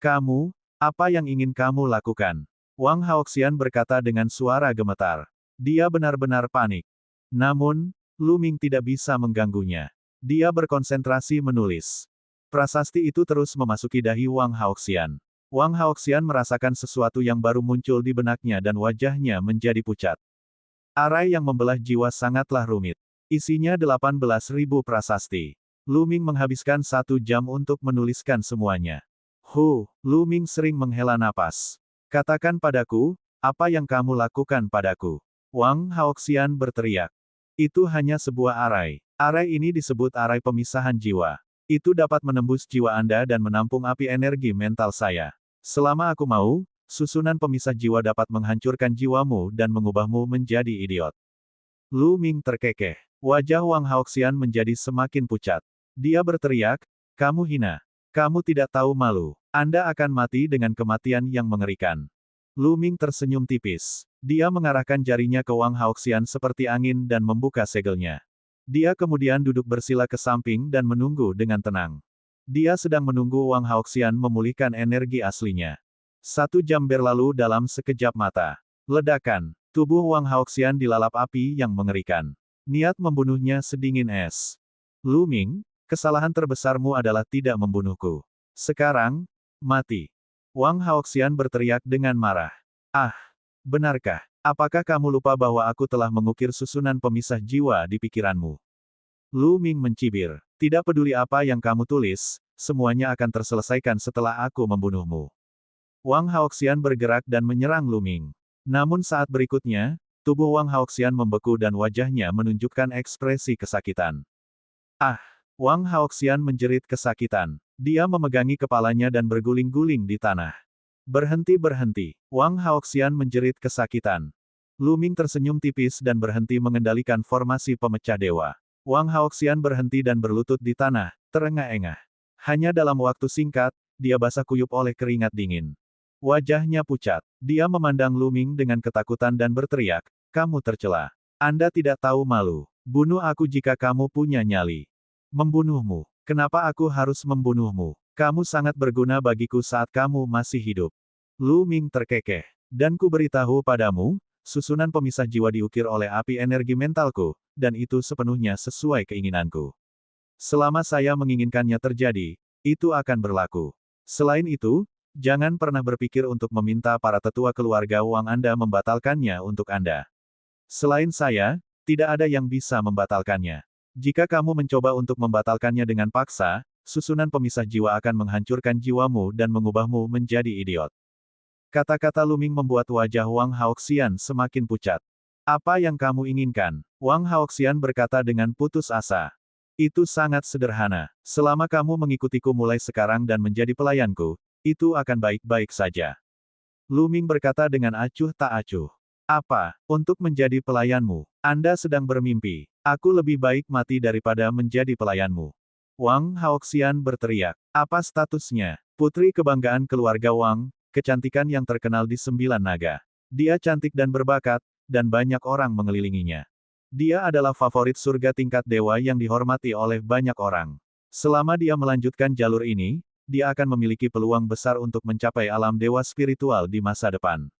Kamu, apa yang ingin kamu lakukan? Wang Haoxian berkata dengan suara gemetar. Dia benar-benar panik. Namun, Lu Ming tidak bisa mengganggunya. Dia berkonsentrasi menulis. Prasasti itu terus memasuki dahi Wang Haoxian. Wang Haoxian merasakan sesuatu yang baru muncul di benaknya dan wajahnya menjadi pucat. Arai yang membelah jiwa sangatlah rumit. Isinya 18.000 prasasti. Lu Ming menghabiskan 1 jam untuk menuliskan semuanya. Lu Ming sering menghela napas. Katakan padaku, apa yang kamu lakukan padaku? Wang Haoxian berteriak. Itu hanya sebuah arai. Arai ini disebut arai pemisahan jiwa. Itu dapat menembus jiwa Anda dan menampung api energi mental saya. Selama aku mau, susunan pemisah jiwa dapat menghancurkan jiwamu dan mengubahmu menjadi idiot. Lu Ming terkekeh. Wajah Wang Haoxian menjadi semakin pucat. Dia berteriak, kamu hina. Kamu tidak tahu malu. Anda akan mati dengan kematian yang mengerikan. Lu Ming tersenyum tipis. Dia mengarahkan jarinya ke Wang Haoxian seperti angin dan membuka segelnya. Dia kemudian duduk bersila ke samping dan menunggu dengan tenang. Dia sedang menunggu Wang Haoxian memulihkan energi aslinya. 1 jam berlalu dalam sekejap mata. Ledakan. Tubuh Wang Haoxian dilalap api yang mengerikan. Niat membunuhnya sedingin es. Lu Ming, kesalahan terbesarmu adalah tidak membunuhku. Sekarang, mati. Wang Haoxian berteriak dengan marah. Ah, benarkah? Apakah kamu lupa bahwa aku telah mengukir susunan pemisah jiwa di pikiranmu? Lu Ming mencibir. Tidak peduli apa yang kamu tulis, semuanya akan terselesaikan setelah aku membunuhmu. Wang Haoxian bergerak dan menyerang Lu Ming. Namun saat berikutnya, tubuh Wang Haoxian membeku dan wajahnya menunjukkan ekspresi kesakitan. Ah! Wang Haoxian menjerit kesakitan. Dia memegangi kepalanya dan berguling-guling di tanah. Berhenti. Wang Haoxian menjerit kesakitan. Lu Ming tersenyum tipis dan berhenti mengendalikan formasi pemecah dewa. Wang Haoxian berhenti dan berlutut di tanah, terengah-engah. Hanya dalam waktu singkat, dia basah kuyup oleh keringat dingin. Wajahnya pucat. Dia memandang Lu Ming dengan ketakutan dan berteriak, "Kamu tercela. Anda tidak tahu malu. Bunuh aku jika kamu punya nyali." "Membunuhmu? Kenapa aku harus membunuhmu? Kamu sangat berguna bagiku saat kamu masih hidup." Lu Ming terkekeh. "Dan ku beritahu padamu, susunan pemisah jiwa diukir oleh api energi mentalku, dan itu sepenuhnya sesuai keinginanku. Selama saya menginginkannya terjadi, itu akan berlaku. Selain itu, jangan pernah berpikir untuk meminta para tetua keluarga Wang Anda membatalkannya untuk Anda. Selain saya, tidak ada yang bisa membatalkannya. Jika kamu mencoba untuk membatalkannya dengan paksa, susunan pemisah jiwa akan menghancurkan jiwamu dan mengubahmu menjadi idiot." Kata-kata Lu Ming membuat wajah Wang Haoxian semakin pucat. "Apa yang kamu inginkan?" Wang Haoxian berkata dengan putus asa. "Itu sangat sederhana. Selama kamu mengikutiku mulai sekarang dan menjadi pelayanku, itu akan baik-baik saja." Lu Ming berkata dengan acuh tak acuh. "Apa? Untuk menjadi pelayanmu? Anda sedang bermimpi. Aku lebih baik mati daripada menjadi pelayanmu." Wang Haoxian berteriak. "Apa statusnya?" "Putri kebanggaan keluarga Wang, kecantikan yang terkenal di 9 naga. Dia cantik dan berbakat, dan banyak orang mengelilinginya. Dia adalah favorit surga tingkat dewa yang dihormati oleh banyak orang. Selama dia melanjutkan jalur ini, dia akan memiliki peluang besar untuk mencapai alam dewa spiritual di masa depan.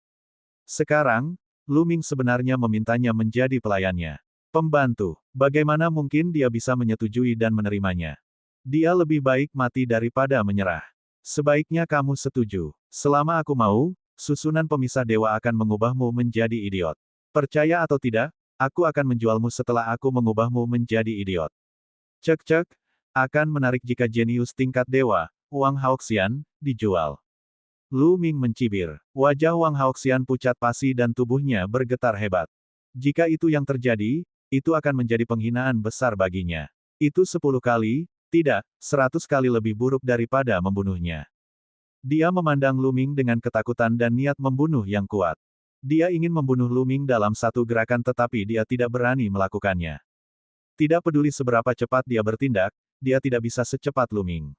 Sekarang, Lu Ming sebenarnya memintanya menjadi pelayannya. Pembantu. Bagaimana mungkin dia bisa menyetujui dan menerimanya? Dia lebih baik mati daripada menyerah. Sebaiknya kamu setuju. Selama aku mau, susunan pemisah dewa akan mengubahmu menjadi idiot. Percaya atau tidak, aku akan menjualmu setelah aku mengubahmu menjadi idiot. Cek-cek, akan menarik jika jenius tingkat dewa, Wang Haoxian, dijual. Lu Ming mencibir. Wajah Wang Haoxian pucat pasi dan tubuhnya bergetar hebat. Jika itu yang terjadi, itu akan menjadi penghinaan besar baginya. Itu 10 kali, tidak, 100 kali lebih buruk daripada membunuhnya. Dia memandang Lu Ming dengan ketakutan dan niat membunuh yang kuat. Dia ingin membunuh Lu Ming dalam satu gerakan tetapi dia tidak berani melakukannya. Tidak peduli seberapa cepat dia bertindak, dia tidak bisa secepat Lu Ming.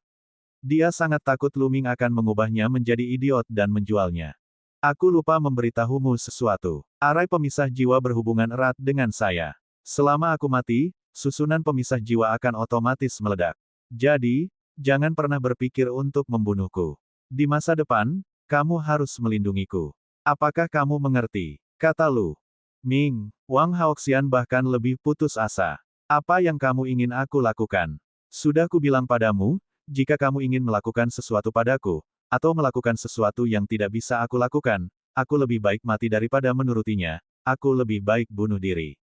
Dia sangat takut Lu Ming akan mengubahnya menjadi idiot dan menjualnya. "Aku lupa memberitahumu sesuatu. Arai pemisah jiwa berhubungan erat dengan saya. Selama aku mati, susunan pemisah jiwa akan otomatis meledak. Jadi, jangan pernah berpikir untuk membunuhku. Di masa depan, kamu harus melindungiku. Apakah kamu mengerti?" kata Lu Ming. Wang Haoxian bahkan lebih putus asa. "Apa yang kamu ingin aku lakukan? Sudah kubilang padamu, jika kamu ingin melakukan sesuatu padaku, atau melakukan sesuatu yang tidak bisa aku lakukan, aku lebih baik mati daripada menurutinya, aku lebih baik bunuh diri."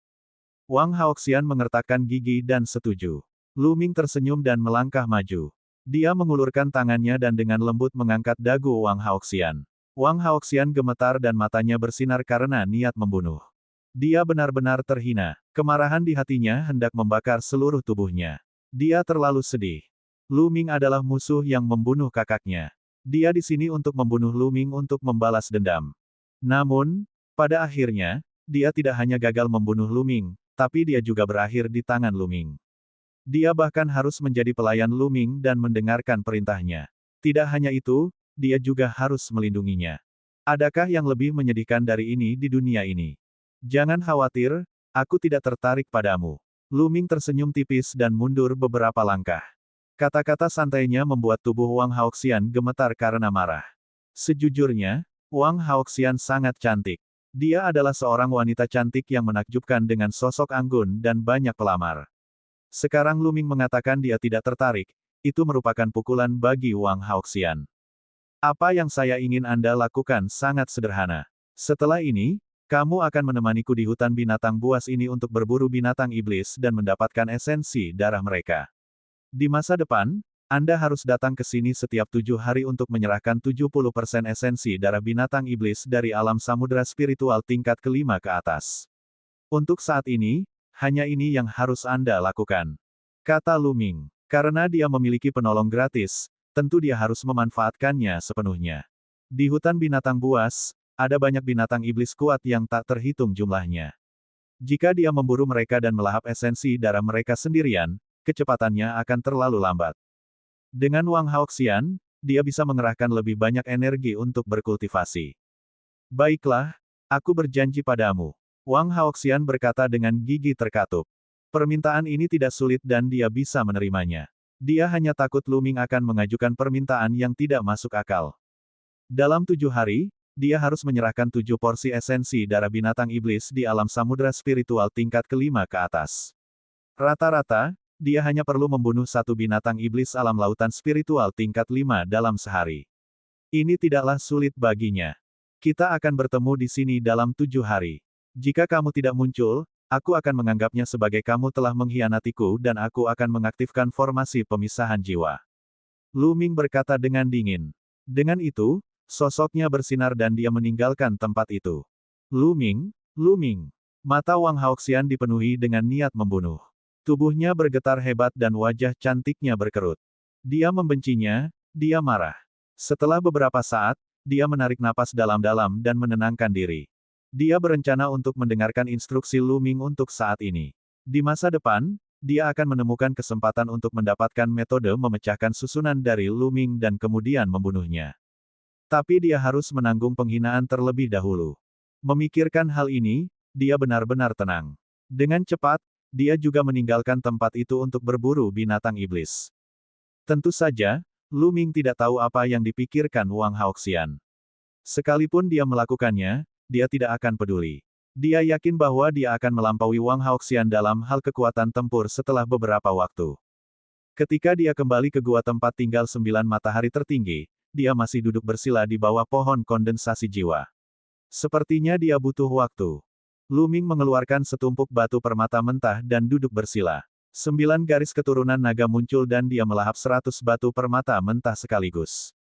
Wang Haoxian mengertakkan gigi dan setuju. Lu Ming tersenyum dan melangkah maju. Dia mengulurkan tangannya dan dengan lembut mengangkat dagu Wang Haoxian. Wang Haoxian gemetar dan matanya bersinar karena niat membunuh. Dia benar-benar terhina. Kemarahan di hatinya hendak membakar seluruh tubuhnya. Dia terlalu sedih. Lu Ming adalah musuh yang membunuh kakaknya. Dia di sini untuk membunuh Lu Ming untuk membalas dendam. Namun, pada akhirnya, dia tidak hanya gagal membunuh Lu Ming, tapi dia juga berakhir di tangan Lu Ming. Dia bahkan harus menjadi pelayan Lu Ming dan mendengarkan perintahnya. Tidak hanya itu, dia juga harus melindunginya. Adakah yang lebih menyedihkan dari ini di dunia ini? Jangan khawatir, aku tidak tertarik padamu. Lu Ming tersenyum tipis dan mundur beberapa langkah. Kata-kata santainya membuat tubuh Wang Haoxian gemetar karena marah. Sejujurnya, Wang Haoxian sangat cantik. Dia adalah seorang wanita cantik yang menakjubkan dengan sosok anggun dan banyak pelamar. Sekarang Lu Ming mengatakan dia tidak tertarik, itu merupakan pukulan bagi Wang Haoxian. "Apa yang saya ingin Anda lakukan sangat sederhana. Setelah ini, kamu akan menemaniku di hutan binatang buas ini untuk berburu binatang iblis dan mendapatkan esensi darah mereka. Di masa depan, Anda harus datang ke sini setiap 7 hari untuk menyerahkan 70% esensi darah binatang iblis dari alam samudera spiritual tingkat kelima ke atas. Untuk saat ini, hanya ini yang harus Anda lakukan," kata Lu Ming. Karena dia memiliki penolong gratis, tentu dia harus memanfaatkannya sepenuhnya. Di hutan binatang buas, ada banyak binatang iblis kuat yang tak terhitung jumlahnya. Jika dia memburu mereka dan melahap esensi darah mereka sendirian, kecepatannya akan terlalu lambat. Dengan Wang Haoxian, dia bisa mengerahkan lebih banyak energi untuk berkultivasi. Baiklah, aku berjanji padamu. Wang Haoxian berkata dengan gigi terkatup. Permintaan ini tidak sulit dan dia bisa menerimanya. Dia hanya takut Lu Ming akan mengajukan permintaan yang tidak masuk akal. Dalam 7 hari, dia harus menyerahkan 7 porsi esensi darah binatang iblis di alam samudera spiritual tingkat kelima ke atas. Rata-rata, dia hanya perlu membunuh satu binatang iblis alam lautan spiritual tingkat 5 dalam sehari. Ini tidaklah sulit baginya. Kita akan bertemu di sini dalam 7 hari. Jika kamu tidak muncul, aku akan menganggapnya sebagai kamu telah mengkhianatiku dan aku akan mengaktifkan formasi pemisahan jiwa. Lu Ming berkata dengan dingin. Dengan itu, sosoknya bersinar dan dia meninggalkan tempat itu. Lu Ming, Lu Ming. Mata Wang Haoxian dipenuhi dengan niat membunuh. Tubuhnya bergetar hebat dan wajah cantiknya berkerut. Dia membencinya, dia marah. Setelah beberapa saat, dia menarik napas dalam-dalam dan menenangkan diri. Dia berencana untuk mendengarkan instruksi Lu Ming untuk saat ini. Di masa depan, dia akan menemukan kesempatan untuk mendapatkan metode memecahkan susunan dari Lu Ming dan kemudian membunuhnya. Tapi dia harus menanggung penghinaan terlebih dahulu. Memikirkan hal ini, dia benar-benar tenang. Dengan cepat, dia juga meninggalkan tempat itu untuk berburu binatang iblis. Tentu saja, Lu Ming tidak tahu apa yang dipikirkan Wang Haoxian. Sekalipun dia melakukannya, dia tidak akan peduli. Dia yakin bahwa dia akan melampaui Wang Haoxian dalam hal kekuatan tempur setelah beberapa waktu. Ketika dia kembali ke gua tempat tinggal 9 matahari tertinggi, dia masih duduk bersila di bawah pohon kondensasi jiwa. Sepertinya dia butuh waktu. Lu Ming mengeluarkan setumpuk batu permata mentah dan duduk bersila. 9 garis keturunan naga muncul dan dia melahap 100 batu permata mentah sekaligus.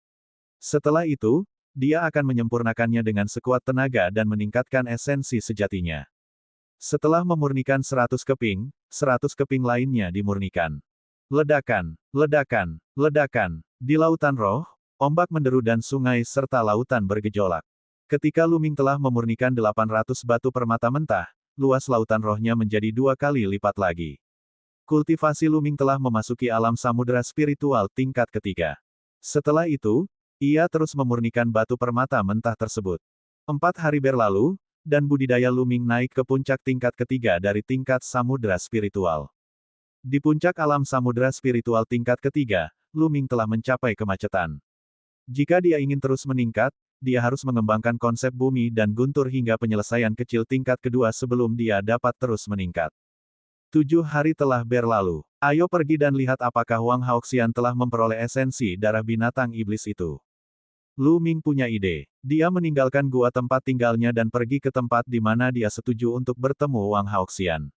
Setelah itu, dia akan menyempurnakannya dengan sekuat tenaga dan meningkatkan esensi sejatinya. Setelah memurnikan 100 keping, 100 keping lainnya dimurnikan. Ledakan, ledakan, ledakan. Di lautan roh, ombak menderu dan sungai serta lautan bergejolak. Ketika Lu Ming telah memurnikan 800 batu permata mentah, luas lautan rohnya menjadi 2 kali lipat lagi. Kultivasi Lu Ming telah memasuki alam samudera spiritual tingkat ketiga. Setelah itu, ia terus memurnikan batu permata mentah tersebut. 4 hari berlalu, dan budidaya Lu Ming naik ke puncak tingkat ketiga dari tingkat samudera spiritual. Di puncak alam samudera spiritual tingkat ketiga, Lu Ming telah mencapai kemacetan. Jika dia ingin terus meningkat, dia harus mengembangkan konsep bumi dan guntur hingga penyelesaian kecil tingkat kedua sebelum dia dapat terus meningkat. 7 hari telah berlalu. Ayo pergi dan lihat apakah Wang Haoxian telah memperoleh esensi darah binatang iblis itu. Lu Ming punya ide. Dia meninggalkan gua tempat tinggalnya dan pergi ke tempat di mana dia setuju untuk bertemu Wang Haoxian.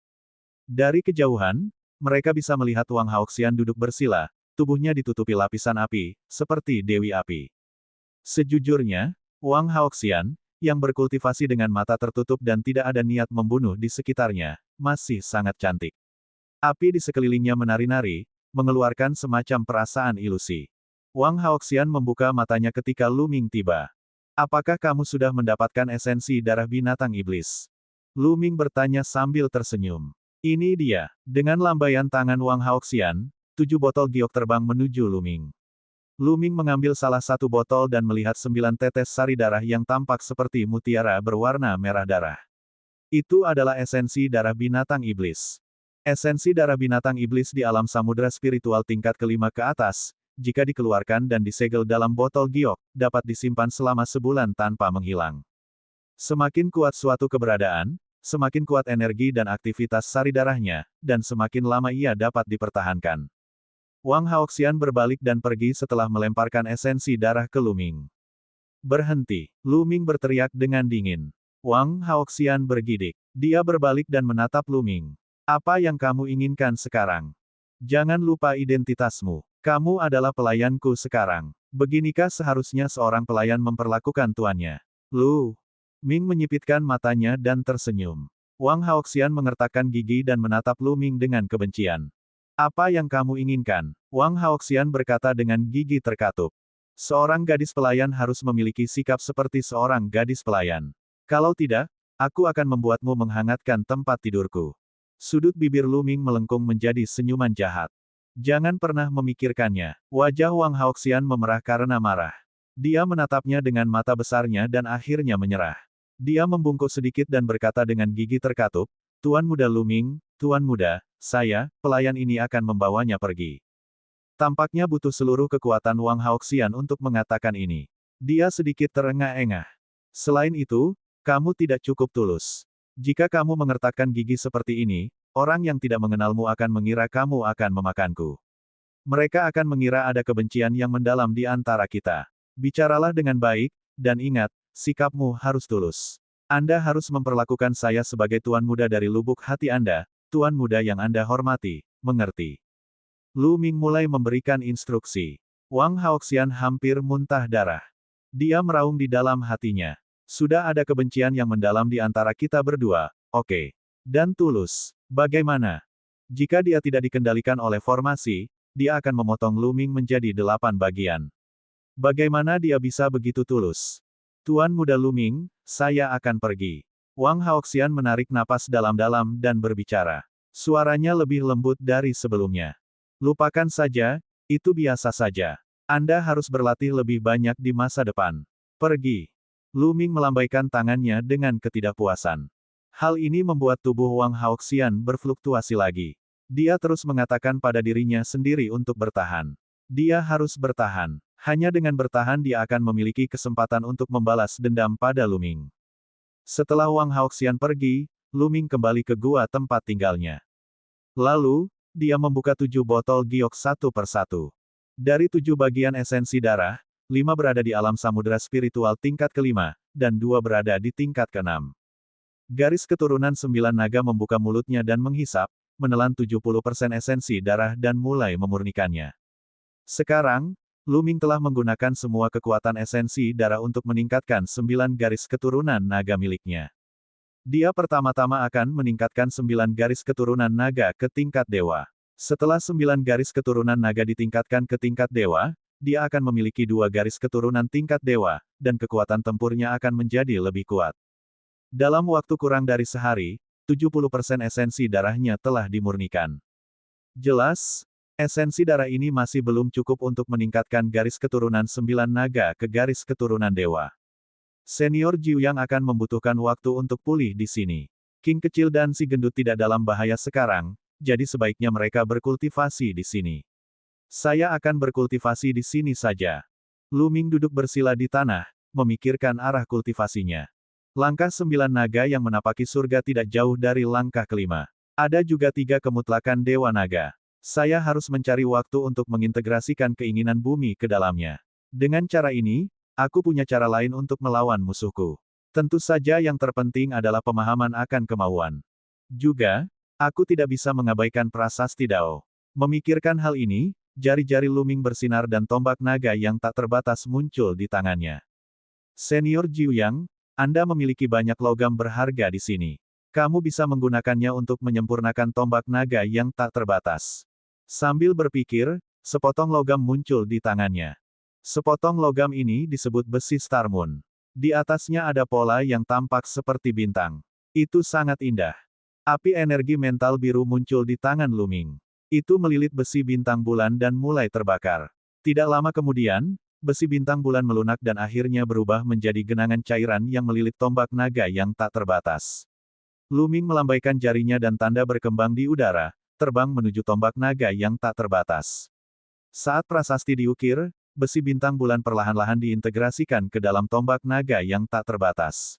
Dari kejauhan, mereka bisa melihat Wang Haoxian duduk bersila, tubuhnya ditutupi lapisan api, seperti Dewi Api. Sejujurnya, Wang Haoxian, yang berkultivasi dengan mata tertutup dan tidak ada niat membunuh di sekitarnya, masih sangat cantik. Api di sekelilingnya menari-nari, mengeluarkan semacam perasaan ilusi. Wang Haoxian membuka matanya ketika Lu Ming tiba. Apakah kamu sudah mendapatkan esensi darah binatang iblis? Lu Ming bertanya sambil tersenyum. Ini dia. Dengan lambaian tangan Wang Haoxian, 7 botol giok terbang menuju Lu Ming. Lu Ming mengambil salah satu botol dan melihat 9 tetes sari darah yang tampak seperti mutiara berwarna merah darah. Itu adalah esensi darah binatang iblis. Esensi darah binatang iblis di alam samudera spiritual tingkat kelima ke atas, jika dikeluarkan dan disegel dalam botol giok, dapat disimpan selama sebulan tanpa menghilang. Semakin kuat suatu keberadaan, semakin kuat energi dan aktivitas sari darahnya, dan semakin lama ia dapat dipertahankan. Wang Haoxian berbalik dan pergi setelah melemparkan esensi darah ke Lu Ming. Berhenti, Lu Ming berteriak dengan dingin. Wang Haoxian bergidik. Dia berbalik dan menatap Lu Ming. Apa yang kamu inginkan sekarang? Jangan lupa identitasmu. Kamu adalah pelayanku sekarang. Beginikah seharusnya seorang pelayan memperlakukan tuannya? Lu Ming menyipitkan matanya dan tersenyum. Wang Haoxian mengertakkan gigi dan menatap Lu Ming dengan kebencian. Apa yang kamu inginkan? Wang Haoxian berkata dengan gigi terkatup. Seorang gadis pelayan harus memiliki sikap seperti seorang gadis pelayan. Kalau tidak, aku akan membuatmu menghangatkan tempat tidurku. Sudut bibir Luming melengkung menjadi senyuman jahat. Jangan pernah memikirkannya. Wajah Wang Haoxian memerah karena marah. Dia menatapnya dengan mata besarnya dan akhirnya menyerah. Dia membungkuk sedikit dan berkata dengan gigi terkatup, Tuan Muda Luming, Tuan Muda, saya, pelayan ini akan membawanya pergi. Tampaknya butuh seluruh kekuatan Wang Haoxian untuk mengatakan ini. Dia sedikit terengah-engah. Selain itu, kamu tidak cukup tulus. Jika kamu mengertakkan gigi seperti ini, orang yang tidak mengenalmu akan mengira kamu akan memakanku. Mereka akan mengira ada kebencian yang mendalam di antara kita. Bicaralah dengan baik, dan ingat, sikapmu harus tulus. Anda harus memperlakukan saya sebagai tuan muda dari lubuk hati Anda, tuan muda yang Anda hormati, mengerti? Lu Ming mulai memberikan instruksi. Wang Haoxian hampir muntah darah. Dia meraung di dalam hatinya. Sudah ada kebencian yang mendalam di antara kita berdua, oke. Dan tulus. Bagaimana? Jika dia tidak dikendalikan oleh formasi, dia akan memotong Lu Ming menjadi 8 bagian. Bagaimana dia bisa begitu tulus? Tuan Muda Lu Ming, saya akan pergi. Wang Haoxian menarik napas dalam-dalam dan berbicara. Suaranya lebih lembut dari sebelumnya. Lupakan saja, itu biasa saja. Anda harus berlatih lebih banyak di masa depan. Pergi. Lu Ming melambaikan tangannya dengan ketidakpuasan. Hal ini membuat tubuh Wang Haoxian berfluktuasi lagi. Dia terus mengatakan pada dirinya sendiri untuk bertahan. Dia harus bertahan. Hanya dengan bertahan dia akan memiliki kesempatan untuk membalas dendam pada Lu Ming. Setelah Wang Haoxian pergi, Lu Ming kembali ke gua tempat tinggalnya. Lalu, dia membuka 7 botol giok satu per satu. Dari 7 bagian esensi darah, 5 berada di alam samudera spiritual tingkat kelima, dan 2 berada di tingkat keenam. Garis keturunan 9 naga membuka mulutnya dan menghisap, menelan 70% esensi darah dan mulai memurnikannya. Sekarang, Lu Ming telah menggunakan semua kekuatan esensi darah untuk meningkatkan 9 garis keturunan naga miliknya. Dia pertama-tama akan meningkatkan 9 garis keturunan naga ke tingkat dewa. Setelah 9 garis keturunan naga ditingkatkan ke tingkat dewa, dia akan memiliki 2 garis keturunan tingkat dewa, dan kekuatan tempurnya akan menjadi lebih kuat. Dalam waktu kurang dari sehari, 70% esensi darahnya telah dimurnikan. Jelas, esensi darah ini masih belum cukup untuk meningkatkan garis keturunan 9 naga ke garis keturunan dewa. Senior Jiu Yang akan membutuhkan waktu untuk pulih di sini. King kecil dan si gendut tidak dalam bahaya sekarang, jadi sebaiknya mereka berkultivasi di sini. Saya akan berkultivasi di sini saja. Lu Ming duduk bersila di tanah, memikirkan arah kultivasinya. Langkah 9 naga yang menapaki surga tidak jauh dari langkah kelima. Ada juga 3 kemutlakan Dewa Naga. Saya harus mencari waktu untuk mengintegrasikan keinginan bumi ke dalamnya. Dengan cara ini, aku punya cara lain untuk melawan musuhku. Tentu saja yang terpenting adalah pemahaman akan kemauan. Juga, aku tidak bisa mengabaikan prasasti Dao. Memikirkan hal ini, jari-jari Lu Ming bersinar dan tombak naga yang tak terbatas muncul di tangannya. Senior Jiu Yang, Anda memiliki banyak logam berharga di sini. Kamu bisa menggunakannya untuk menyempurnakan tombak naga yang tak terbatas. Sambil berpikir, sepotong logam muncul di tangannya. Sepotong logam ini disebut besi Star Moon. Di atasnya ada pola yang tampak seperti bintang. Itu sangat indah. Api energi mental biru muncul di tangan Lu Ming. Itu melilit besi bintang bulan dan mulai terbakar. Tidak lama kemudian, besi bintang bulan melunak dan akhirnya berubah menjadi genangan cairan yang melilit tombak naga yang tak terbatas. Lu Ming melambaikan jarinya dan tanda berkembang di udara, terbang menuju tombak naga yang tak terbatas. Saat prasasti diukir, besi bintang bulan perlahan-lahan diintegrasikan ke dalam tombak naga yang tak terbatas.